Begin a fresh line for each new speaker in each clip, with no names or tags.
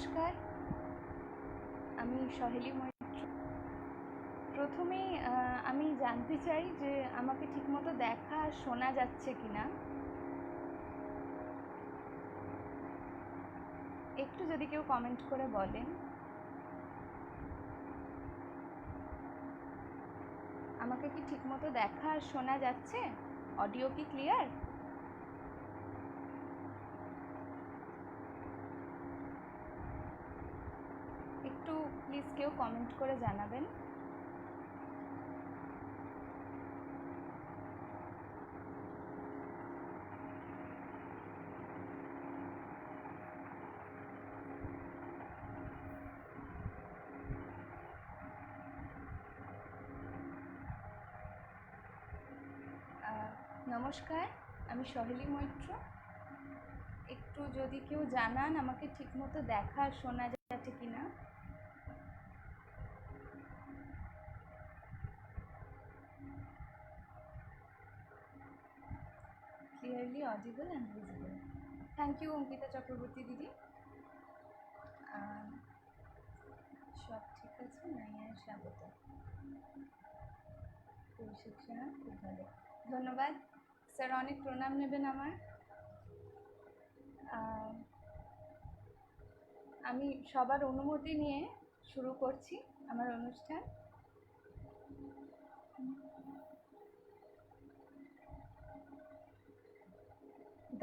নমস্কার, আমি সহেলি মৈত্র। প্রথমেই আমি জানতে চাই যে আমাকে ঠিকমতো দেখা আর শোনা যাচ্ছে কিনা। একটু যদি কেউ কমেন্ট করে বলেন। আমাকে কি ঠিকমতো দেখা আর শোনা যাচ্ছে? অডিও কি ক্লিয়ার? একটু প্লিজ কেউ কমেন্ট করে জানাবেন। নমস্কার, আমি সহেলি মৈত্র। একটু যদি কেউ জানান আমাকে ঠিকমতো দেখা আর শোনা যাচ্ছে কিনা। Clearly audible and visible. Thank you Ankita Chakraborty দিদি। সব ঠিক আছে, নাইয়ার স্বাগত। পরিশিক্ষণা খুব ভালো, ধন্যবাদ স্যার। অনেক প্রণাম নেবেন আমার। আমি সবার অনুমতি নিয়ে শুরু করছি আমার অনুষ্ঠান।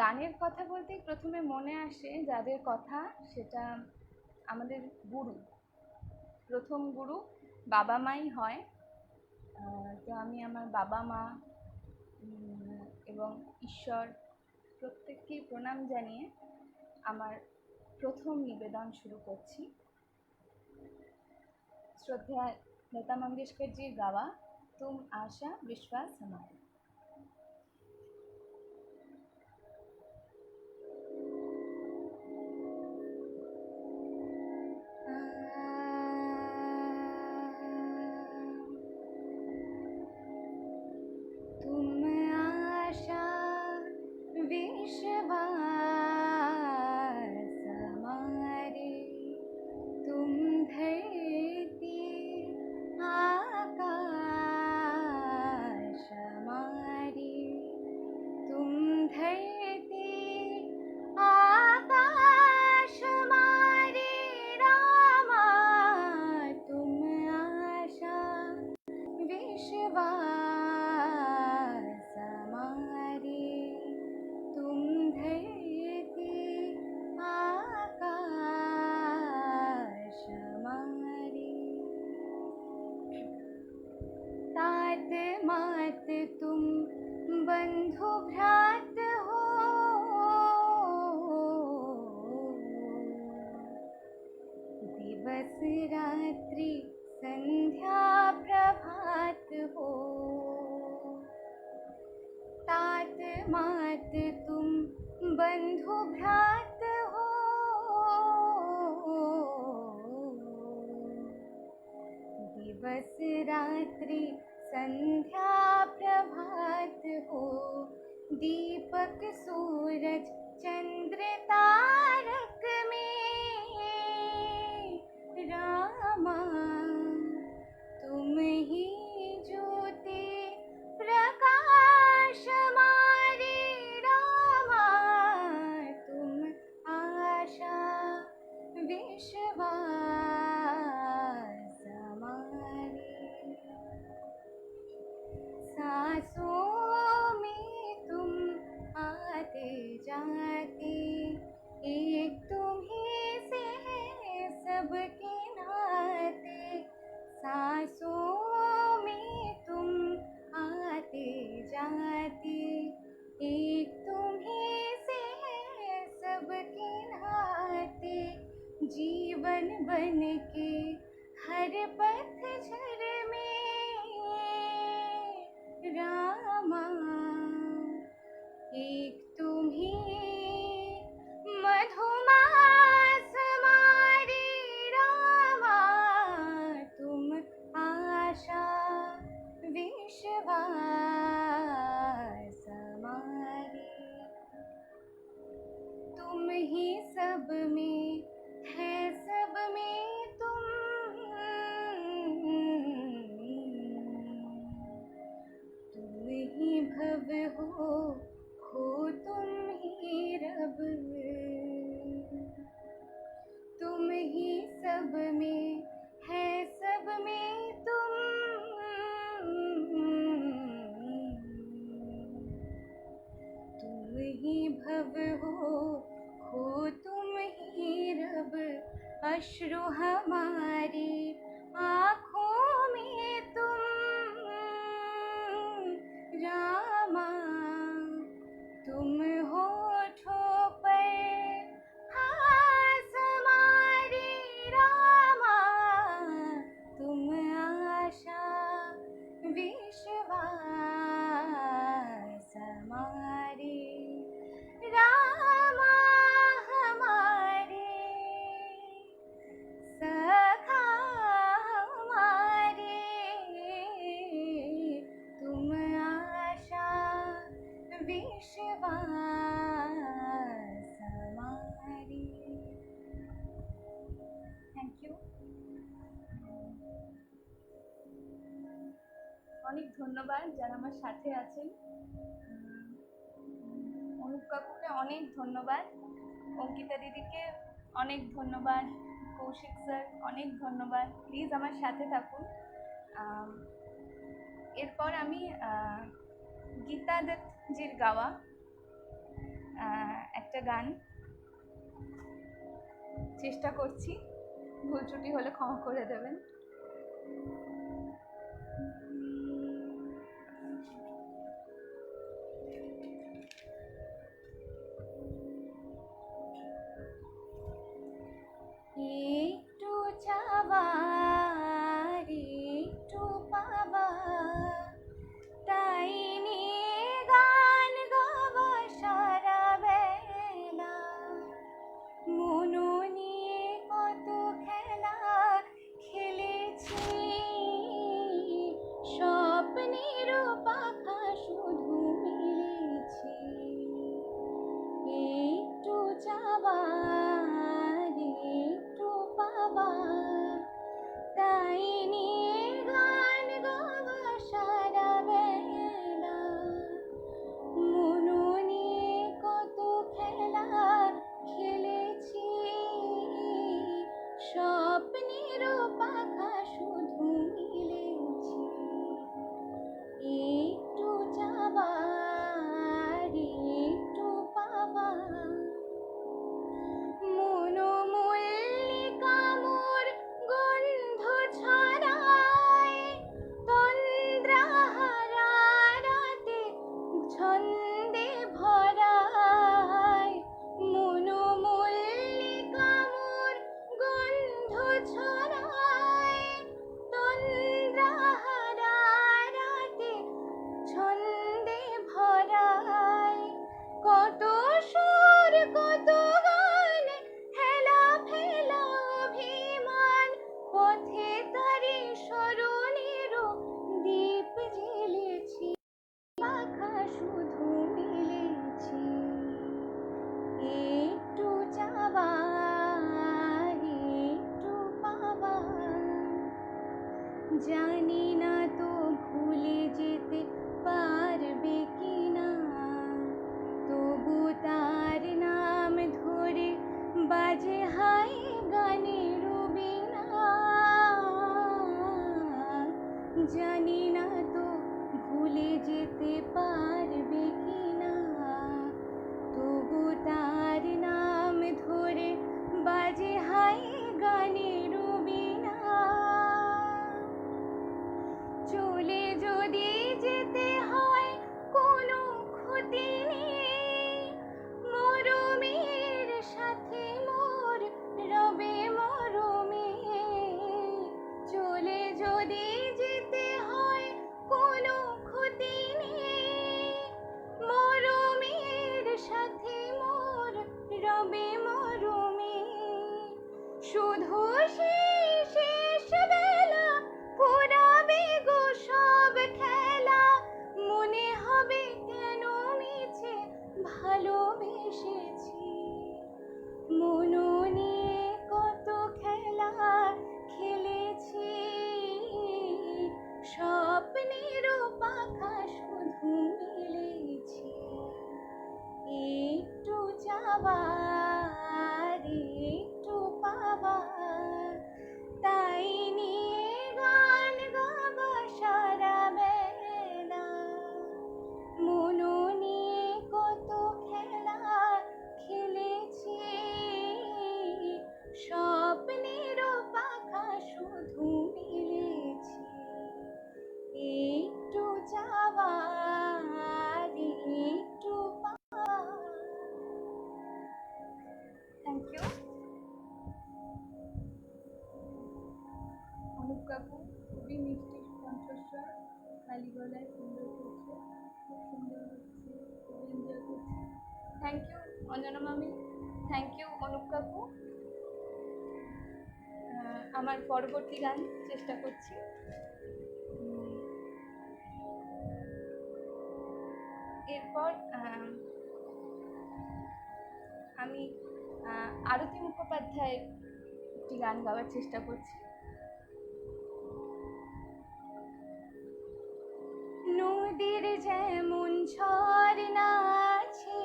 গানের কথা বলতেই প্রথমে মনে আসে যাদের কথা, সেটা আমাদের গুরু, প্রথম গুরু বাবা মাই হয়। তো আমি আমার বাবা মা এবং ঈশ্বর প্রত্যেককেই প্রণাম জানিয়ে আমার প্রথম নিবেদন শুরু করছি। শ্রদ্ধেয় লতা মঙ্গেশকরজির গাওয়া তুম আশা বিশ্বাস हमारा। तुम आशा विश्वास हमारे, तुम धरती आकाश हमारे, तुम धरती आकाश हमारे रामा, तुम आशा विश्वास हमारे, तुम धरती आकाश हमारे। तात मात तुम बंधु भ्रात हो, दिवस रात्रि संध्या प्रभात हो। तात मात तुम बंधु भ्रात हो, दिवस रात्रि संध्या प्रभात हो। दीपक सूरज चंद्र तारक में रामा, तुम ही ज्योति प्रकाश हमारे रामा, तुम आशा विश्वास हमारे। सांसों में तुम आते जाते, एक तुम ही से है सबके नाते। सांसों में तुम आते जाते, एक तुम ही से है सबके नाते। जीवन बन के हर पतझड़ में रामा, एक तुम ही मधुमास हमारी रामा, तुम आशा विश्वास हमारी। तुम ही सब में है अश्रु हमारी आँखों में तुम रामा, तुम होठों पर हास हमारी रामा, तुम आशा विश्वास हमारी रामा, हमारे सखा हमारे, तुम आशा विश्वास हमारी। Thank you. অনেক ধন্যবাদ যারা আমার সাথে আছেন। অনুপ কাকুকে অনেক ধন্যবাদ, অঙ্কিতা দিদিকে অনেক ধন্যবাদ, কৌশিক স্যার অনেক ধন্যবাদ। প্লিজ আমার সাথে থাকুন। এরপর আমি গীতা দত্তজির গাওয়া একটা গান চেষ্টা করছি, ভুল ত্রুটি হলে ক্ষমা করে দেবেন। একটু চাবার একটু পাবা, তাই নিয়ে গান গাওয়া সারা বেলা, মন নিয়ে কত খেলা খেলেছি, স্বপ্নের পাখা শুধু মিলেছি। একটু চাবার একটু পাবা, তাই নিয়ে গান গাওয়া সারা বেলা, মন নিয়ে কত খেলা খেলেছি, স্বপ্নের পাখা শুধু মিলেছি। একটু চাবার একটু পাবা, মনোমল্লিকা মোর গন্ধ ছড়ায়, তন্দ্রাহারা রাতে ছন্দে ভরায়, মনোমল্লিকা মোর গন্ধ ছড়ায়, তন্দ্রাহারা রাতে ছন্দে ভরায়, কত সুর কত গান হেলা ফেলা অভিমান, পথে তারি স্মরণের দীপ জ্বেলেছি, পাখা শুধু মিলেছি। একটু চাবার একটু পাবা, জানি না তো ভুলে যেতে পারবে কিনা, তবু তার নাম ধরে বাজে হাই গানের বীণা, জানি না তো ভুলে যেতে পারবে কিনা, তবু তার নাম ধরে বাজে হাই গানের বীণা। চলে যদি যেতে হয় কোনো ক্ষতি নেই, মরমের সাথে মোর রবে মরমে। চলে যদি যেতে হয় কোনো ক্ষতি নেই, মরমের সাথে মোর রবে মরমে। শুধু সেই শেষ বেলা পুরাবে গো সব খেলা, মনে হবে কেন মিছে ভালোবেসেছি, মন নিয়ে কত খেলা খেলেছি, স্বপ্নের পাখা শুধু মিলেছি। একটু চাবার একটু পাবা, তাই নিয়ে গান গাওয়া সারা বেলা, মন নিয়ে কত খেলা খেলেছি, স্বপ্নে থ্যাংক ইউ। অনুপ কাকু খুবই মিষ্টি কণ্ঠস্বর, খালি গলায় সুন্দর করছে, খুব সুন্দর হচ্ছে, খুব এনজয় করছে। থ্যাংক ইউ অঞ্জনা মামি, থ্যাংক ইউ অনুপ কাকু। আমার পরবর্তী গান চেষ্টা করছি। এরপর আমি আরতি মুখোপাধ্যায়ের একটি গান গাওয়ার চেষ্টা করছি। নদীর যেমন ঝর্ণা আছে,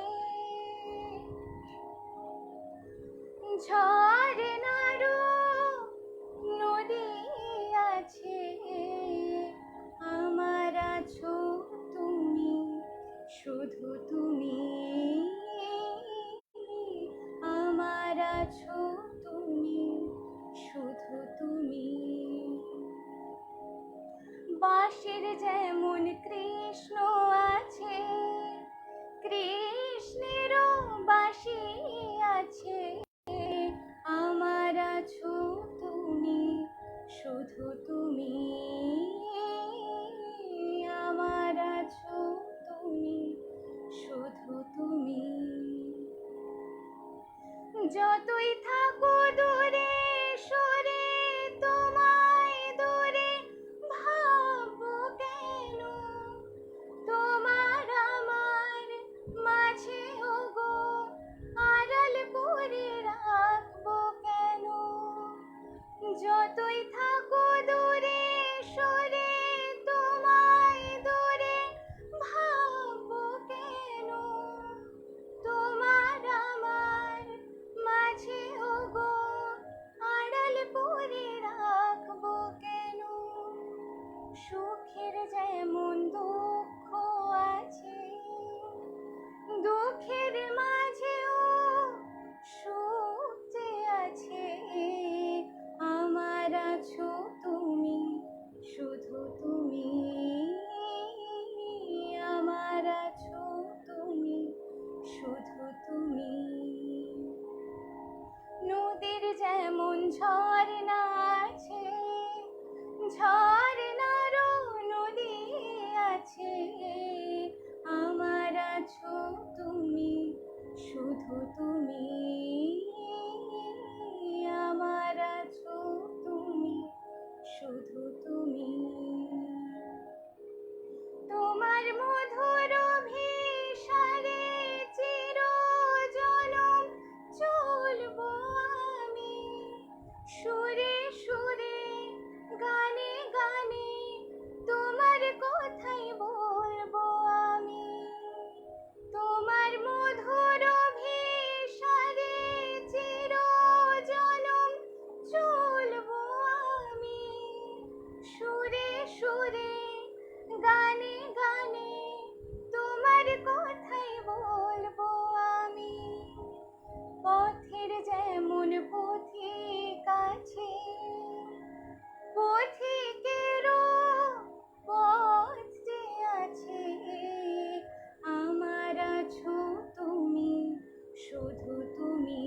ঝর্ণারও নদী আছে, আমার আছো তুমি, শুধু তুমি, আমার আছো তুমি, শুধু তুমি। বাঁশির যেমন কৃষ্ণ আছে, কৃষ্ণেরও বাঁশি আছে, আমার আছো তুমি, শুধু তুমি, আমার আছো তুমি, শুধু তুমি। যতই থাকো দূরে সরে, তোমায় দূরে ভাববো কেন, তোমার আমার মাঝে ওগো আড়াল করে রাখবো কেন। যতই থাকো দূরে সরে, তোমায় দূরে ভাববো কেন, তোমার আমার মাঝে ওগো আড়াল করে রাখবো কেন। সুখের যেমন দুঃখ আছে, দুঃখের মাঝেও সুখ যে আছে, আমার আছো তুমি, শুধু তুমি, আমার আছো তুমি, শুধু তুমি। নদীর যেমন ঝর্ণা আছে, ঝর্ণারও নদী আছে, আমার আছো তুমি, শুধু তুমি, আমার আছো তুমি, শুধু তুমি। তোমার মধুর ভিসারে চিরজনম চলবো আমি, সুরে সুরে গানে গানে তোমার কথাই বলবো আমি। তোমার মধুর ভিসারে চিরজনম চলবো আমি, সুরে সুরে গানে গানে তোমার কথাই বলবো আমি। পথের যেমন পথিক আছে, পথিকেরও পথ যে আছে, আমার আছো তুমি, শুধু তুমি,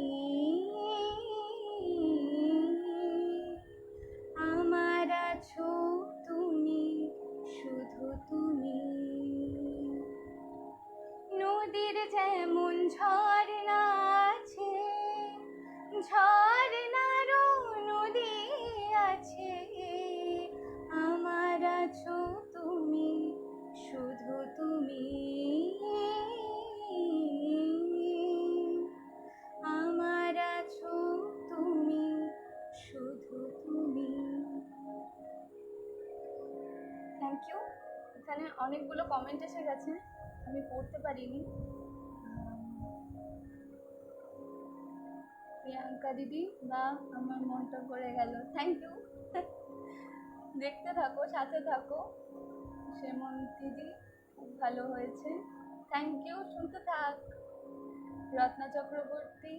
আমার আছো তুমি, শুধু তুমি। নদীর যেমন ঝর্ণা আছে, ঝর্ণারও নদী আছে, আমার আছো তুমি, শুধু তুমি, আমার আছো তুমি, শুধু তুমি। Thank you. এখানে অনেকগুলো কমেন্ট এসে গেছে, আমি পড়তে পারিনি। প্রিয়াঙ্কা দিদি, বা আমার মনটা ভরে গেল, থ্যাংক ইউ। দেখতে থাকো, সাথে থাকো। সেমন দিদি, খুব ভালো হয়েছে, থ্যাংক ইউ, শুনতে থাক। রত্না চক্রবর্তী,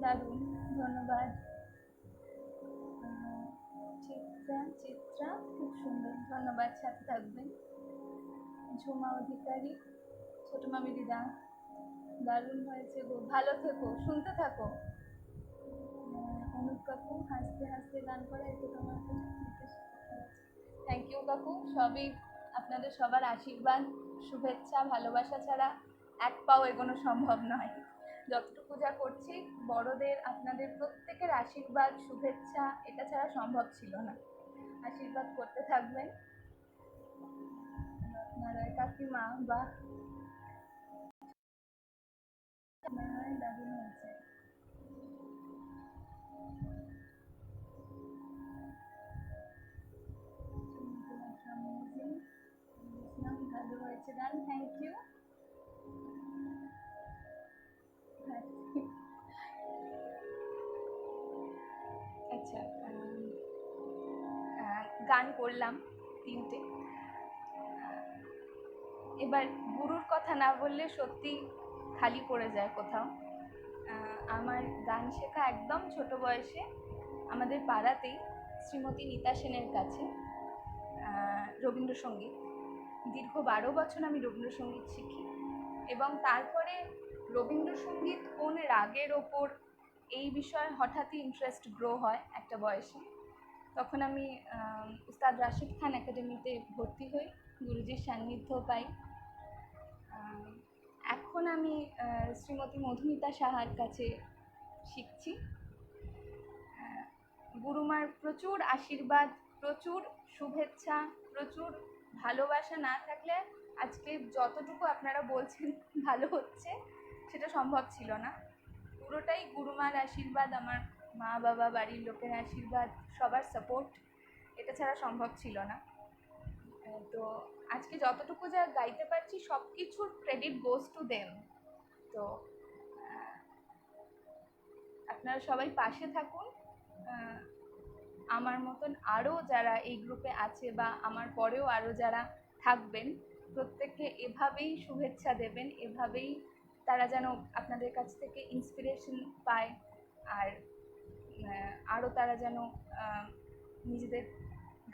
দারুণ, ধন্যবাদ। চিত্রা খুব সুন্দর, ধন্যবাদ, সাথে থাকবেন। ঝুমা অধিকারী, ছোট মামি দিদা, দারুণ হয়েছে গো, ভালো থেকো, শুনতে থাকো। অনুপ কাকু, হাসতে হাসতে গান করা, এটা তোমার থ্যাংক ইউ কাকু। সবই আপনাদের সবার আশীর্বাদ, শুভেচ্ছা, ভালোবাসা ছাড়া এক পাও এগোনো সম্ভব নয়। যতটুকু যা করছি, বড়দের আপনাদের প্রত্যেকের আশীর্বাদ, শুভেচ্ছা, এটা ছাড়া সম্ভব ছিল না। আশীর্বাদ করতে থাকবেন। আপনারা কাকিমা বা দারুণ হয়েছে। ভালো হয়েছে গান, থ্যাংক ইউ। আচ্ছা, গান করলাম 3টে। এবার গুরুর কথা না বললে সত্যি খালি পড়ে যায় কোথাও। আমার গান শেখা একদম ছোট বয়সে আমাদের পাড়াতেই শ্রীমতী নীতা সেনের কাছে রবীন্দ্রসঙ্গীত। দীর্ঘ 12 বছর আমি রবীন্দ্রসঙ্গীত শিখি, এবং তারপরে রবীন্দ্রসঙ্গীত কোন রাগের ওপর এই বিষয়ে হঠাৎই ইন্টারেস্ট গ্রো হয় একটা বয়সে। তখন আমি উস্তাদ রাশিদ খান একাডেমিতে ভর্তি হই, গুরুজির সান্নিধ্য পাই। এখন আমি শ্রীমতী মধুমিতা সাহার কাছে শিখছি। গুরুমার প্রচুর আশীর্বাদ, প্রচুর শুভেচ্ছা, প্রচুর ভালোবাসা না থাকলে আজকে যতটুকু আপনারা বলছেন ভালো হচ্ছে সেটা সম্ভব ছিল না। পুরোটাই গুরুমার আশীর্বাদ, আমার মা বাবা, বাড়ির লোকের আশীর্বাদ, সবার সাপোর্ট, এটা ছাড়া সম্ভব ছিল না। তো আজকে যতটুকু যা গাইতে পারছি সব কিছুর ক্রেডিট গোজ টু দেম। তো আপনারা সবাই পাশে থাকুন। আমার মতন আরও যারা এই গ্রুপে আছে বা আমার পরেও আরও যারা থাকবেন, প্রত্যেককে এভাবেই শুভেচ্ছা দেবেন, এভাবেই তারা যেন আপনাদের কাছ থেকে ইন্সপিরেশন পায়, আর আরও তারা যেন নিজেদের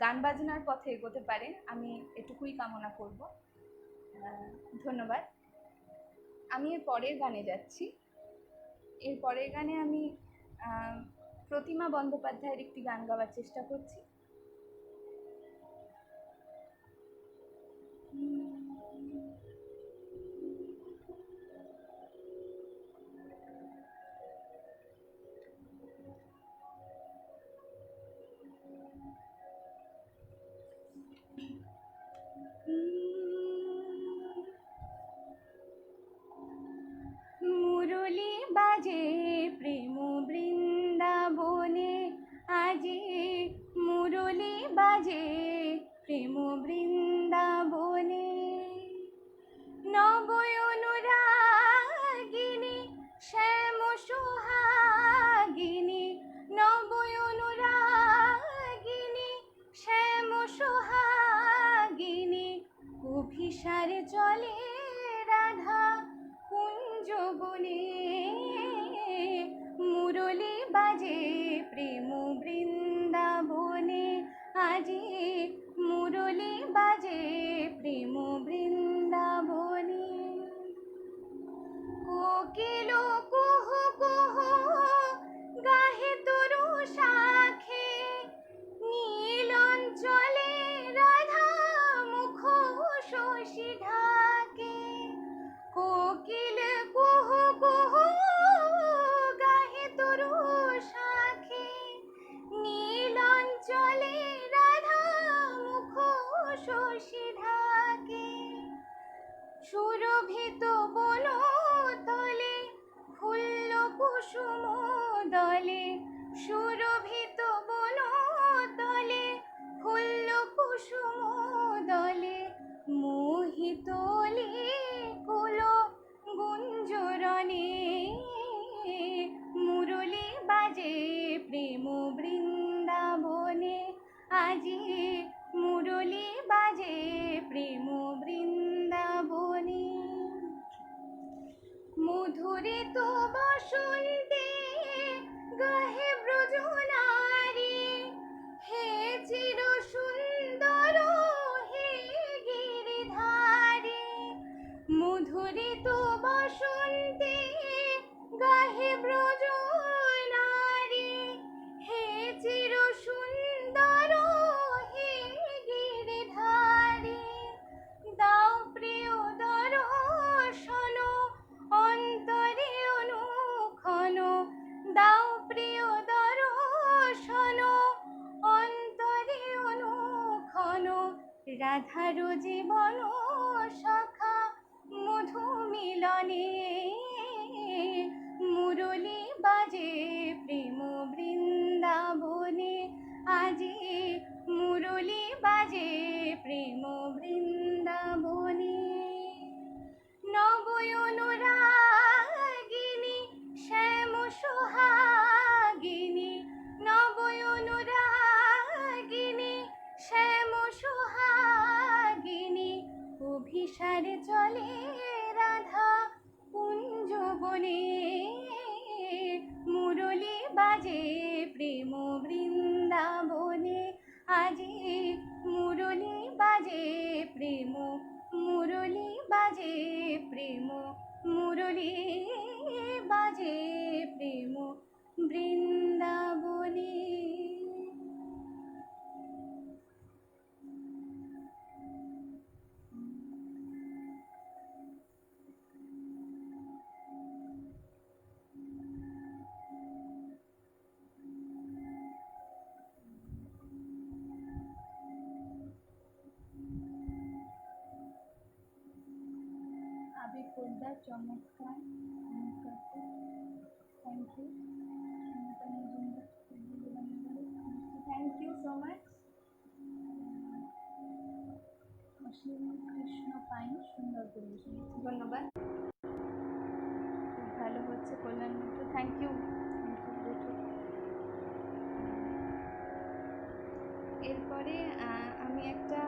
গান বাজনার পথে এগোতে পারে, আমি এটুকুই কামনা করব। ধন্যবাদ। আমি এর পরের গানে যাচ্ছি। এর পরের গানে আমি প্রতিমা বন্দ্যোপাধ্যায়ের একটি গান গাওয়ার চেষ্টা করছি। মুরলি বাজে প্রেম বৃন্দাবনে, আজি মুরলি বাজে প্রেম বৃন্দাবনে। নব অনুরাগিনী শ্যাম সোহাগিনী, নব অনুরাগিনী শ্যাম সোহাগিনী, অভিসার চলে রাধা কুঞ্জ বনে। মুরলি বাজে প্রেম বৃন্দাবনে, আজি মুরলি বাজে প্রেম বৃন্দাবনে। কোকিল কুহ কুহ গাহে তরু শাখে, নীলঞ্চলে রাধা মুখ শশী ঢাকে। কোকিল কুহ কুহ গাহে তরু শাখে, নীলঞ্চলে রাধা মুখ শশী ঢাকে। সুরভিত বন তলে ফুল্ল কুসুম দলে, সুরভিত বন তলে ফুল্ল কুসুম দলে, মোহিতলি কুল গুঞ্জরণে। মুরলি বাজে প্রেম বৃন্দাবনে, আজি মুরলি বাজে প্রেম বৃন্দাবনে। মধুরিত বসন্তে গাহে ব্রজনারী, হে চির সুন্দর হে গিরিধারী। মধুরিত বসন্তে রাধার জীবন সখা মধু মিলনে মুরলী বাজে প্রেম বৃন্দাবনে আজি মুরলী বাজে প্রেম বৃন্দাবনে নবয়নুরাগিনী শ্যাম সোহাগিনী নবয়নুরাগিনী শ্যাম সোহাগিনী অভিসারে চলে রাধা কুঞ্জ বনে মুরলী বাজে প্রেম বৃন্দাবনে আজি মুরলী বাজে প্রেম মুরলী বাজে প্রেম মুরলী বাজে প্রেম বৃন্দাবনে। আবেগ পোদ্দার চমৎকার thank you thank you so much. Asim Krishna Pain সুন্দর পরিবেশন, ধন্যবাদ, খুব ভালো হচ্ছে কল্যাণ মিত্র, থ্যাংক ইউ। এরপরে আমি একটা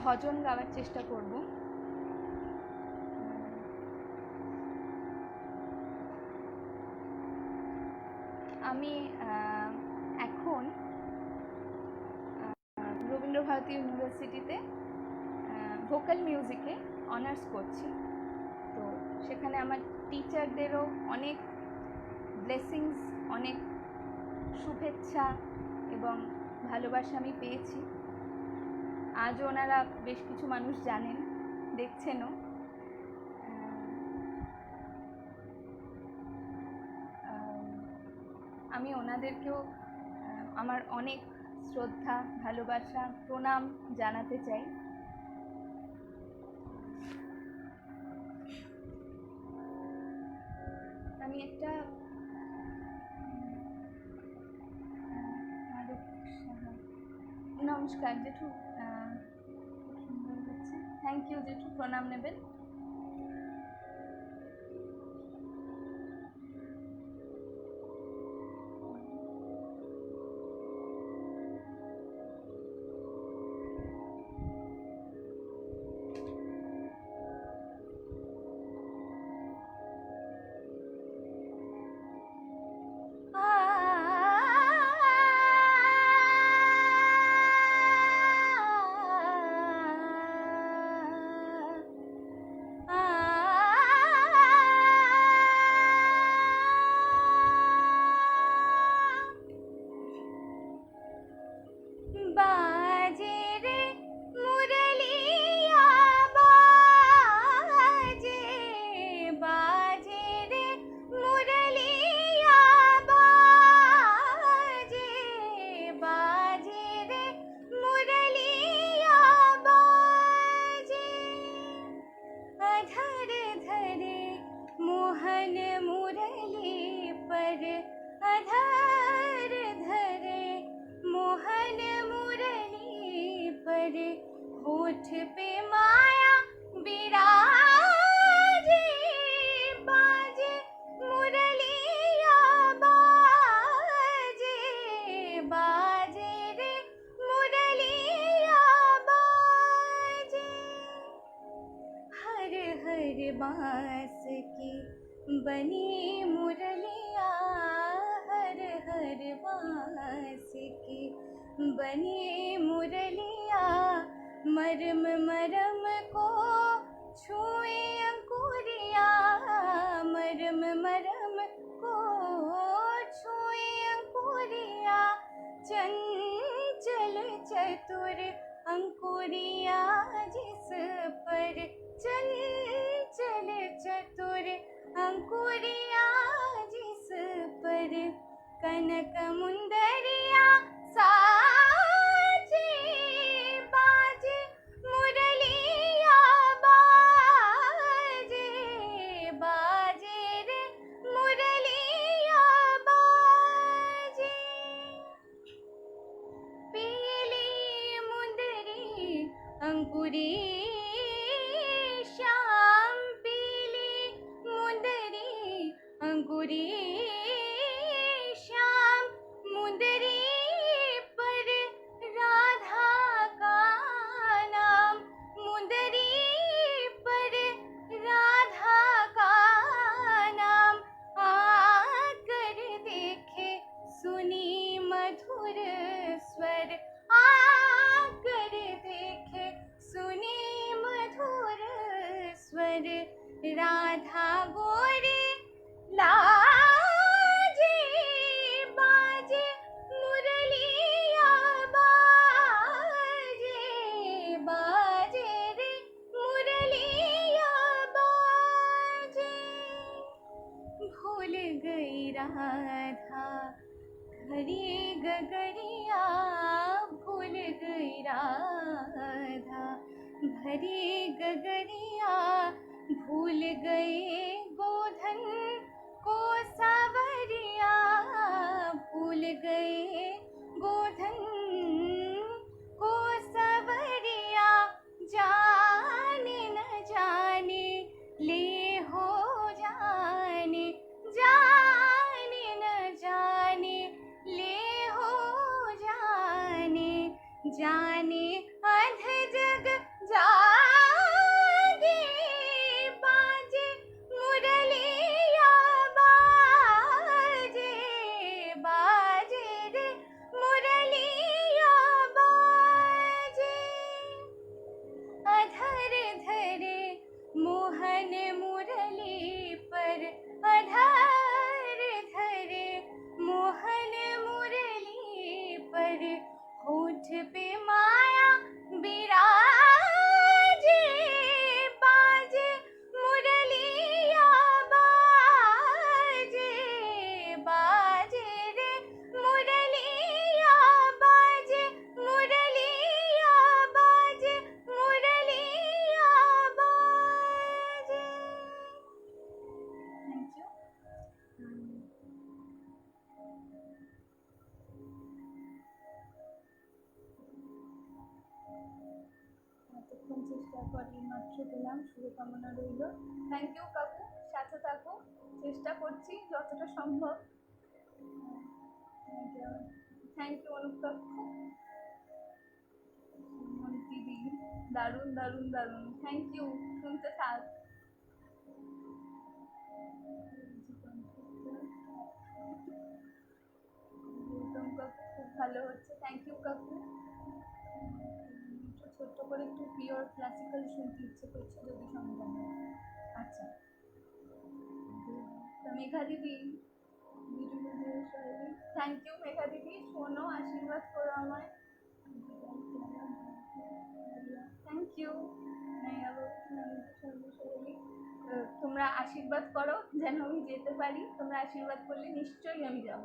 ভজন গাওয়ার চেষ্টা করব। আমি এখন রবীন্দ্রভারতী ইউনিভার্সিটিতে ভোকাল মিউজিকে অনার্স করছি। তো সেখানে আমার টিচারদেরও অনেক ব্লেসিংস, অনেক শুভেচ্ছা এবং ভালোবাসা আমি পেয়েছি। আজও ওনারা বেশ কিছু মানুষ জানেন, দেখছেনও। আমি ওনাদেরকেও আমার অনেক শ্রদ্ধা, ভালোবাসা, প্রণাম জানাতে চাই। আমি একটা নমস্কার জেঠু, সুন্দর হচ্ছে, থ্যাংক ইউ জেঠু, প্রণাম নেবেন। होठ पे माया बिराजे, बाजे मुरलिया बाजे, बाजे रे मुरलिया बाजे। हर हर बांस की बनी मुरलिया, हर हर बांस की बनी मुरलिया, मरम मरम को छुए अंकुरिया, मरम मरम को छुए अंकुरिया, चंचल चतुर अंकुरिया जिस पर, चंचल चतुर अंकुरिया जिस पर, कनक मुंदरिया साजे बाजे मुरलिया बाजे बाजे रे मुरलिया बाजे पीली मुंदरी अंकुरी श्याम पीली मुंदरी अंकुरी श्याम मुंदरी पर राधा का नाम मुंदरी पर राधा का नाम आकर देखे सुनी मधुर स्वर आकर देखे सुनी मधुर स्वर राधा गोरी लाजे बाजे मुरलिया बाजे बाजे रे मुरलिया बाजे भूल गई राधा घड़ी गगरिया भूल गई राधा भरी गगरिया भूल गए गोधन को सावरिया भूल गए गोधन को सावरिया जाने न जाने ले हो जाने जाने न जाने ले हो जाने जाने अध जग जागे बाजे मुरलिया बाजे बाजे रे मुरलिया बाजे अधर धरे मोहन मुरली पर अधर धरे मोहन मुरली पर होठ पे माया बिराजे बाजे मुरलिया बाजे बाजे रे मुरलिया बाजे मुरलिया बाजे मुरलिया बाजे थैंक यू এতক্ষণ চেষ্টা করি মাত্র পেলাম শুভকামনা রইল থ্যাংক ইউ কাকু সাথে থাকো চেষ্টা করছি যতটা সম্ভব থ্যাংক ইউ অনুপ কাকু দিদি দারুণ দারুণ দারুণ থ্যাংক ইউ শুনতে থাক গৌতম কাকু খুব ভালো হচ্ছে থ্যাংক ইউ কাকু ছোট্ট করে একটু পিওর ক্লাসিক্যাল শুনতে ইচ্ছে করছে যদি সম্ভব হয় আচ্ছা তো মেঘা দিদি থ্যাংক ইউ মেঘা দিদি শোনো আশীর্বাদ করো আমায় থ্যাংক ইউ তোমরা আশীর্বাদ করো যেন আমি যেতে পারি তোমরা আশীর্বাদ করলে নিশ্চয়ই আমি যাব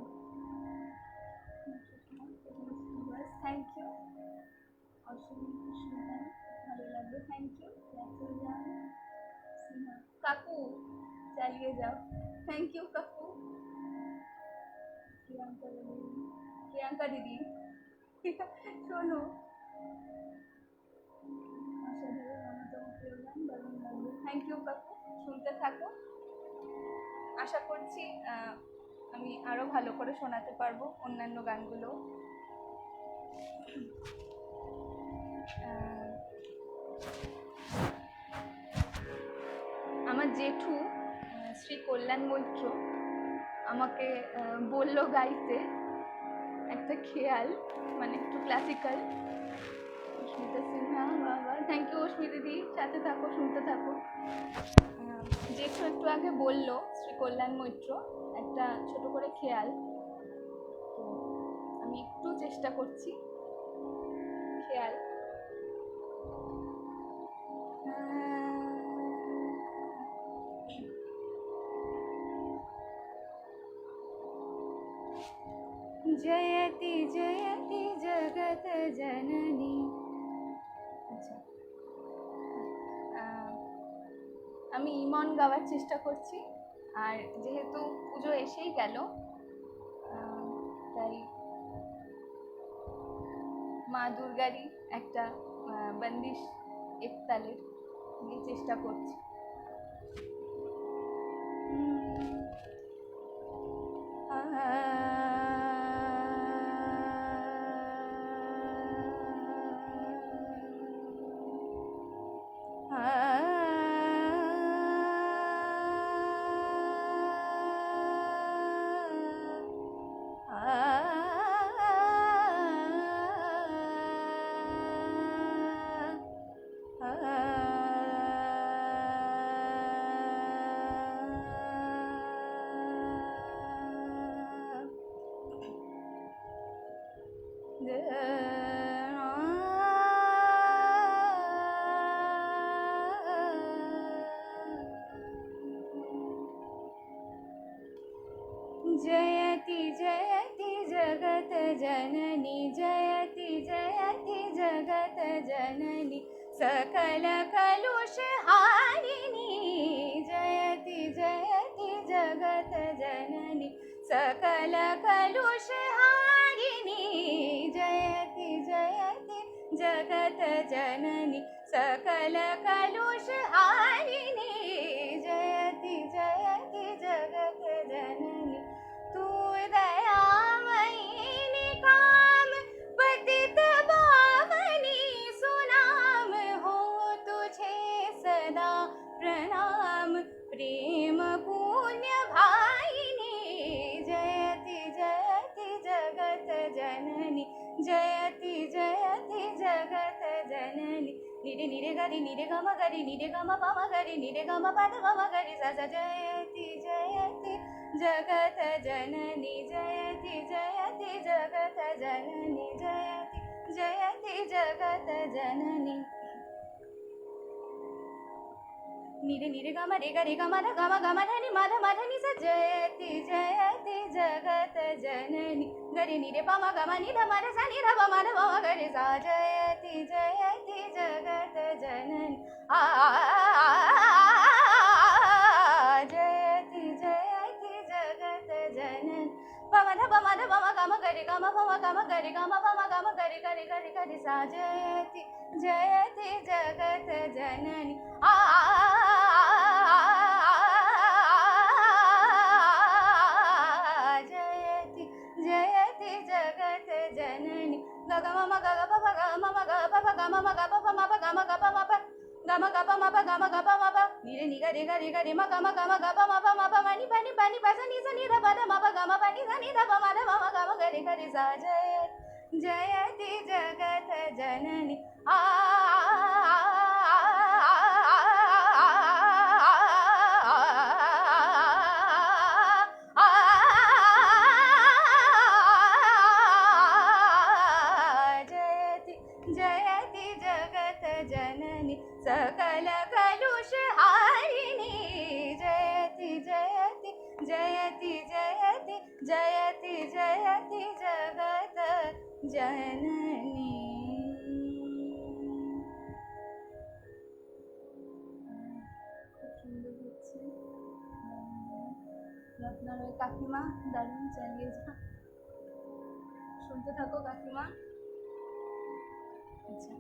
থ্যাংক ইউ ভালো লাগবে থ্যাংক ইউ কাকু চালিয়ে যাও থ্যাংক ইউ কাকু প্রিয়াঙ্কা দিদি শোনো থ্যাংক ইউ কাকু শুনতে থাকো আশা করছি আমি আরও ভালো করে শোনাতে পারবো অন্যান্য গানগুলো আমার জেঠু শ্রী কল্যাণ মৈত্র আমাকে বললো গাইতে একটা খেয়াল মানে একটু ক্লাসিক্যাল অস্মিতা সিনহা বাবা থ্যাংক ইউ অস্মিতা দিদি সাথে থাকো শুনতে থাকো জেঠু একটু আগে বললো শ্রী কল্যাণ মৈত্র একটা ছোট করে খেয়াল তো আমি একটু চেষ্টা করছি খেয়াল जयति जयति जगत जननी। আচ্ছা, আমি ইমন গাওয়ার চেষ্টা করছি। আর যেহেতু পুজো এসেই গেল, তাই মা দুর্গারই একটা বন্দিশ একতালের দিয়ে চেষ্টা করছি। जयति जयति जगत जननी, जयति जयति जगत जननी, सकल कलुष हारिणी। जयति जयति जगत जननी, सकल कलुष हारिणी। जयति जयति जगत जननी, सकल कलुष हारिणी। जयति जयति जगत जननी, तू दयामयी निकाम पतित पावनी। सुनाम हो तुझे सदा प्रणाम, प्रेम पुण्य भाइनी। जयति जयति जगत जननी, जयति जयति जगत जननी। निरे निरे गरि निरे गम गरि निरे गम पम गरि निरे गम पद गम गरि सा सा। जयति जयति जगत जननी, जयति जयति जगत जननी, जयति जयति जगत जननी। निरे निरे गम रे ग रे ग म ध ग म ग म ध नि म ध म ध नि सा। जयति जयति जगत जननी, गरि निरे प म ग म नि ध म ध सा नि ध प म ध प म ग रे सा। जयति जयति जगत जननी। जयति जयति जगत जननी। प म ध प म ध प म ग म ग रे ग म प म ग म ग रे ग म प म ग म ग रे ग रे ग रे ग रे सा। जयति जयति जगत जननी। जयति जयति जगत जननी। ग ग म म ग ग प प ग म म ग प प ग म म ग प प म प ग म ग प म प ग म ग प म प ग म ग प म प नि रे नि ग रे ग रे ग रे म ग म ग म ग प म प म प म नि प नि प नि प स नि स नि ध प ध म प ग म प नि स नि ध प म ध प म ग म ग रे ग रे सा। जयति जगत जननी। जयति जयति जगत जननी, सकल कलुष हारिणी। जयति जयति जयति जयति जयति जयति जगत जननी। খুব সুন্দর হচ্ছে। আপনার ওই কাকিমা দারুণ চালিয়ে যান, শুনতে থাকো কাকিমা। আচ্ছা,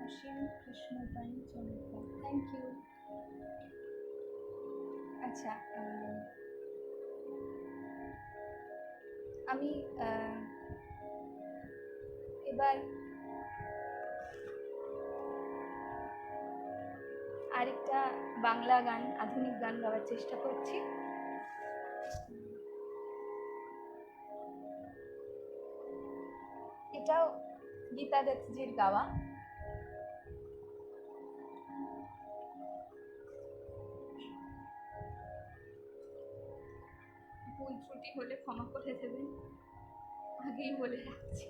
অসীম কৃষ্ণপাই চমৎকার, থ্যাংক ইউ। আচ্ছা, আমি এবার আরেকটা বাংলা গান, আধুনিক গান গাওয়ার চেষ্টা করছি। এটাও গীতা দত্তজির গাওয়া। ভুল ত্রুটি হলে ক্ষমা করে দেবেন, আগেই বলে রাখছি।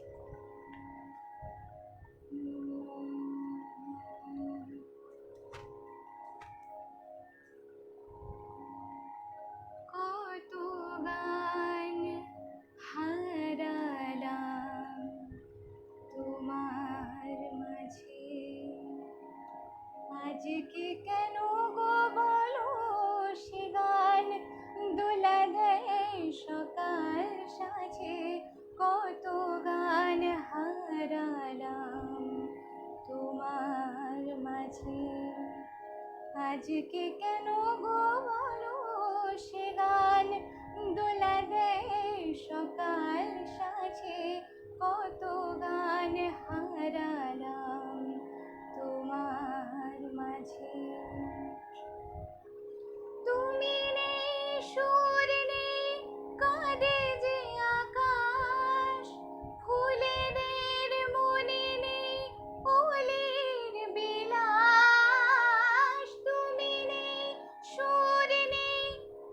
কত গান আজকে কেন গো বলো সে গান দোলা দেয় সকাল সাজে, কত গান হারালাম তোমার মাঝে। তুমি নেই সুর নেই কাঁদে যে আকাশ, ফুলেদের মনে নেই ওলের বিলাস। তুমি নেই সুর নেই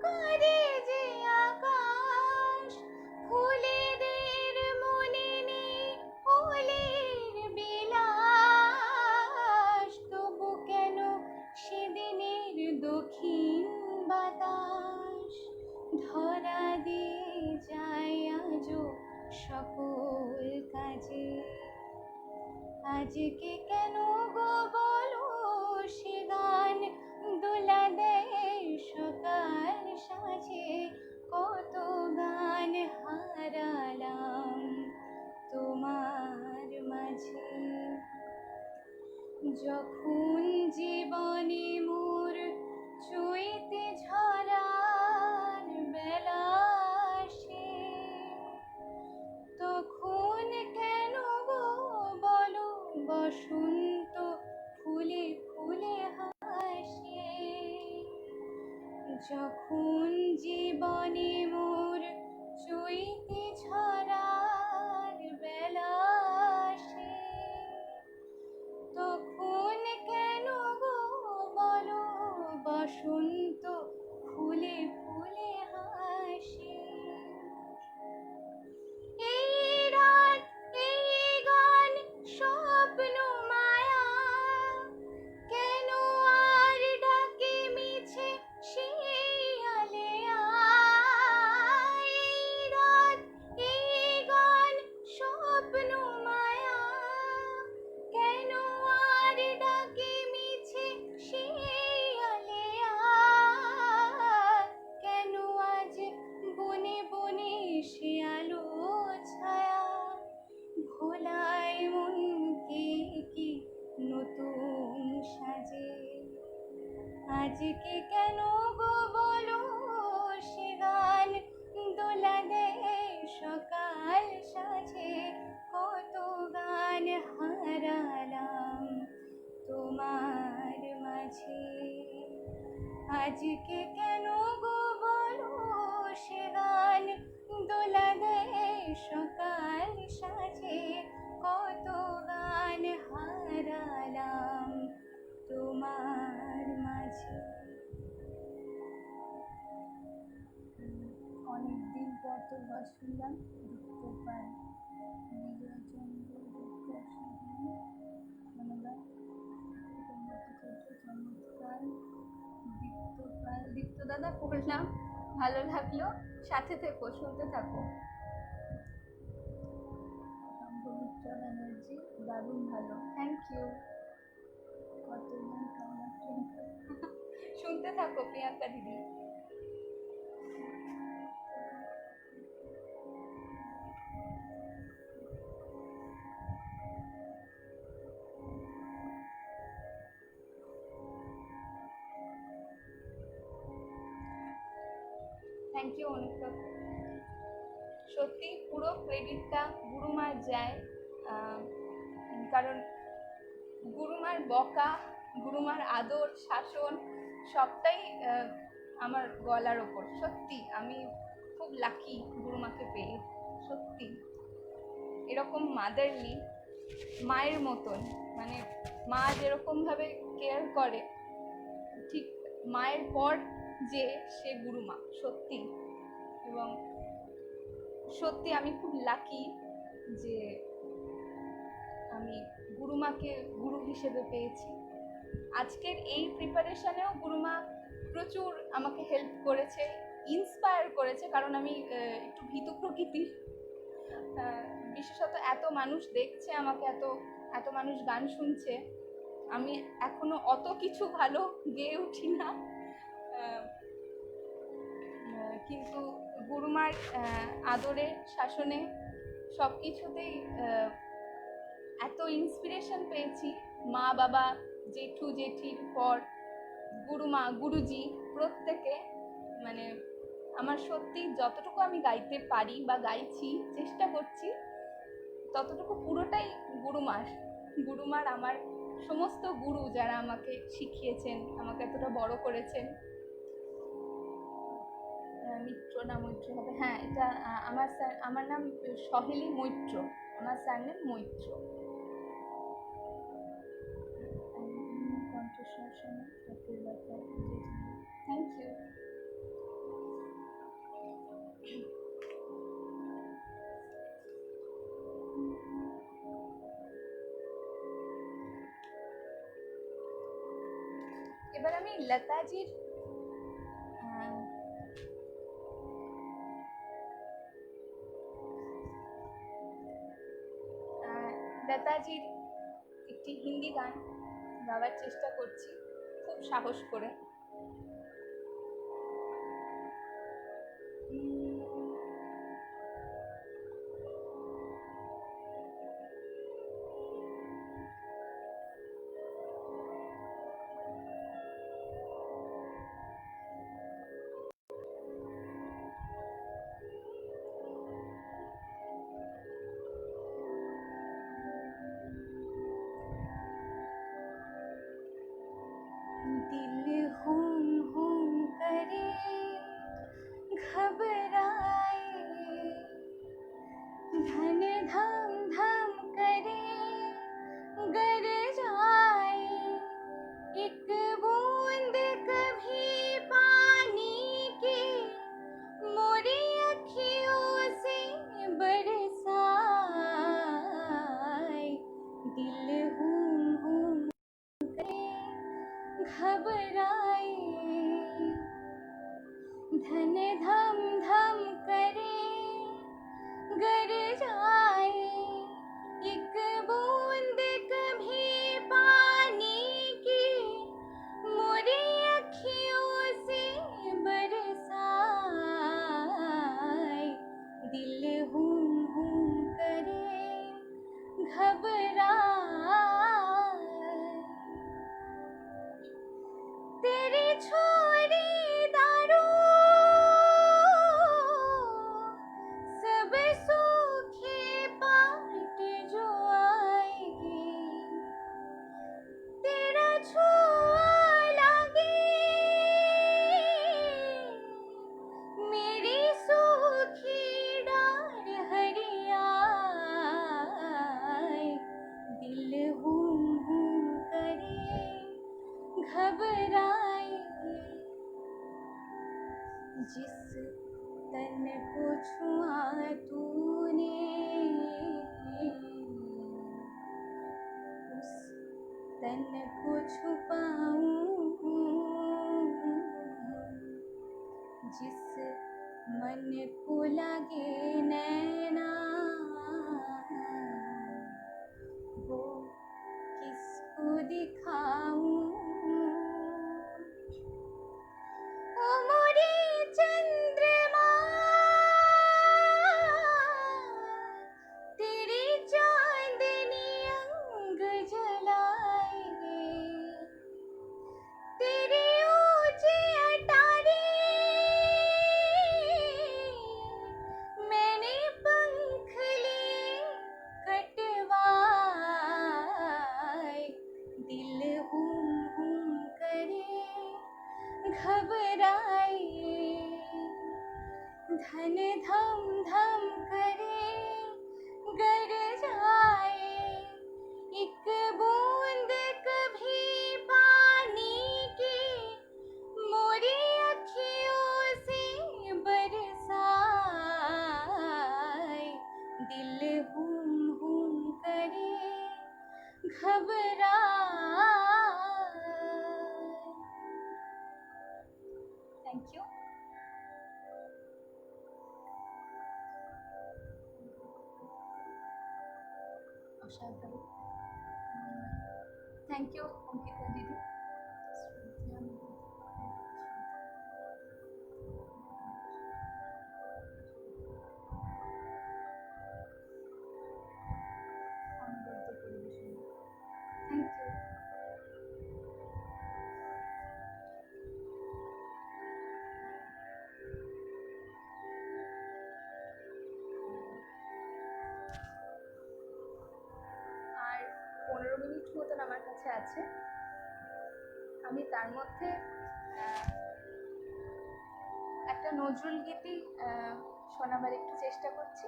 কাঁদে যে আকাশ, ফুলেদের মনে নেই ওলের বিলাস। তবু কেন সেদিনের দক্ষিণ বাতাস ধরা দিয়ে যায় আজও সকল কাজে। আজকে কেন গো বলো সে গান দোলা দেয় সকাল সাজে, কত গান হারালাম তোমার মাঝে। যখন জীবনে মোর চৈতে ঝরার বেলা আসে, তখন কেন গো বলো বসন্ত ফুলে ফুলে হাসে। যখন জীবনে মোর চৈতে ঝরার বেলা আসে, তখন কেন গো বলো বসন্ত ফুলে ফুলে হাসে। এই রাত এই গান স্বপ্ন মায়া, কেন আর ডাকে মিছে শিয়ালে আয়। এই রাত এই গান স্বপ্ন মায়া, কেন আর ডাকে মিছে শিয়ালে আয়। কেন আজ বনে বনে সে আলো ছায়া, ভোলায় মনকে কি নতুন সাজে। আজকে কেন গো বলো সে গান দোলা দেয় সকাল সাজে, কত গান হারালাম তোমার মাঝে। আজকে কেন গো বলো সে গান দোলা দেয় সকাল সাজে, কত গান হারালাম তোমার মাঝে। অনেকদিন পর তোর বাস শুনলাম, দেখতে পাই বিজয়চন্দ্র ধন্যবাদ। চমৎকার দীপ্ত দাদা পড়লাম, ভালো লাগলো, সাথে থেকো, শুনতে থাকো। পবিত্র ব্যানার্জি দারুণ ভালো, থ্যাংক ইউ। কতজন শুনতে থাকো প্রিয়াঙ্কা দিদি। Thank you Anushka. সত্যি পুরো ক্রেডিটটা গুরুমার যায়, কারণ গুরুমার বকা, গুরুমার আদর শাসন সবটাই আমার গলার ওপর। সত্যি আমি খুব লাকি গুরুমাকে পেয়ে, সত্যি এরকম মাদারলি, মায়ের মতন, মানে মা যেরকমভাবে কেয়ার করে ঠিক মায়ের পর যে সে গুরুমা, সত্যি। এবং সত্যি আমি খুব লাকি যে আমি গুরুমাকে গুরু হিসেবে পেয়েছি। আজকের এই প্রিপারেশনেও গুরুমা প্রচুর আমাকে হেল্প করেছে, ইন্সপায়ার করেছে, কারণ আমি একটু ভীতু প্রকৃতির। বিশেষত এত মানুষ দেখছে আমাকে, এত মানুষ গান শুনছে, আমি এখনো অত কিছু ভালো গেয়ে উঠি না, কিন্তু গুরুমার আদরে শাসনে সব কিছুতেই এত ইন্সপিরেশন পেয়েছি। মা বাবা জেঠু জেঠির পর গুরুমা গুরুজি প্রত্যেকে, মানে আমার সত্যি যতটুকু আমি গাইতে পারি বা গাইছি, চেষ্টা করছি ততটুকু পুরোটাই গুরুমার আমার সমস্ত গুরু যারা আমাকে শিখিয়েছেন, আমাকে এতটা বড় করেছেন। মিত্র না মৈত্র হবে, হ্যাঁ এটা আমার নাম সহেলি মৈত্র, আমার স্যারনেম মৈত্র। Thank you. এবার আমি লতাজির একটি হিন্দি গান গাওয়ার চেষ্টা করছি খুব সাহস করে। दिल हुम हुम करे घबराए, धन धम धम करे गर जाए, एक बूंद कभी पानी की मोरी अखियों से बरसाए, दिल हुम हुम करे घबराए, धन धम धम करे गर जाए, एक बूंद कभी पानी की मोरी अखियों से बरसाए, दिल हुम हुम करे घबराए, तेरी छोड़ी दारू सब सूखे पाट जो आएगी, तेरा छुआ लागे मेरी सूखी डार हरियाए, दिल हुम हुम करे घबराए, जिस तन को छुआ तूने उस तन को छुपाऊं, जिस मन को लगे नैना वो किसको दिखाऊं, ओ मोरे चंद्रमा तेरी चांदनी अंग जलाएंगे, तेरी ऊंची अटारी मैंने पंख लिए कटवाए, दिल हुम हुम करे घबराए, धन धम धम करे गर जाए, एक बूंद कभी पानी की मोरी अखियों से बरसाए, दिल हुम हुम करे घबराए। Thank you. Thank you Ankita दीदी। Thank you. ইচ্ছে আছে। আমি তার মধ্যে একটা নজরুল গীতি শোনাবার একটু চেষ্টা করছি।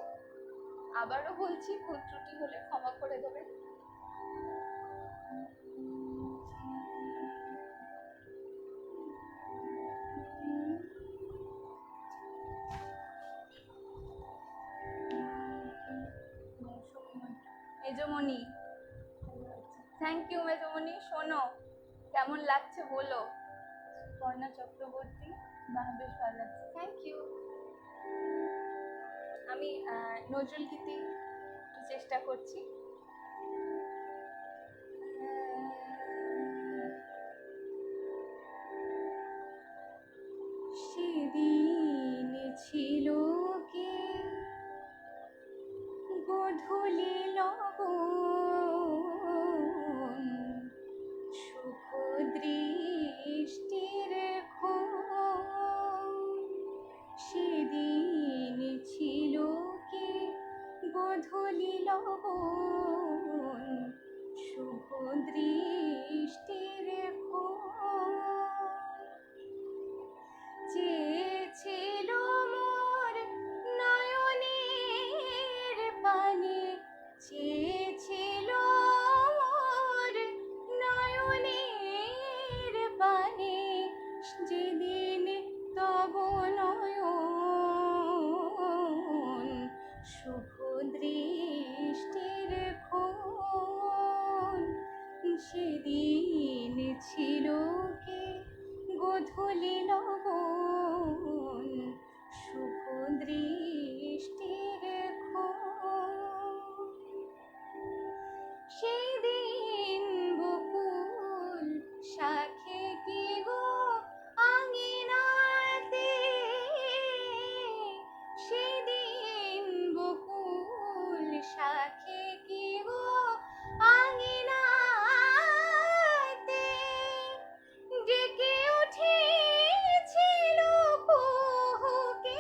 আবারও বলছি, ভুল ত্রুটি হলে ক্ষমা করে দেবেন। মেজমণি, থ্যাংক ইউ মেজমণি। শোনো, কেমন লাগছে বলো। কর্ণা চক্রবর্তী, বাহ বেশ ভালো লাগছে, থ্যাংক ইউ। আমি নজরুল গীতি একটু চেষ্টা করছি। সেদিন ছিল কি গোধূলি লগন, সুখ দৃষ্টির ক্ষণ। সেদিন ছিল কি গোধূলি লগন, শুভ দৃষ্টির ক্ষণ। চেয়েছিল মোর নয়নের পানে, চেয়েছিল মোর নয়নের পানে, যেদিন তব নয়ন শুভ দৃষ্টির ক্ষণ। সেদিন ছিল কি গোধূলি লগন, শুভ দৃষ্টির ক্ষণ। সেদিন বকুল শাখে কি গো আঙিনাতে, সেদিন বকুল শাখে কি গো আঙিনাতে, ডেকে উঠেছিল কুহুকে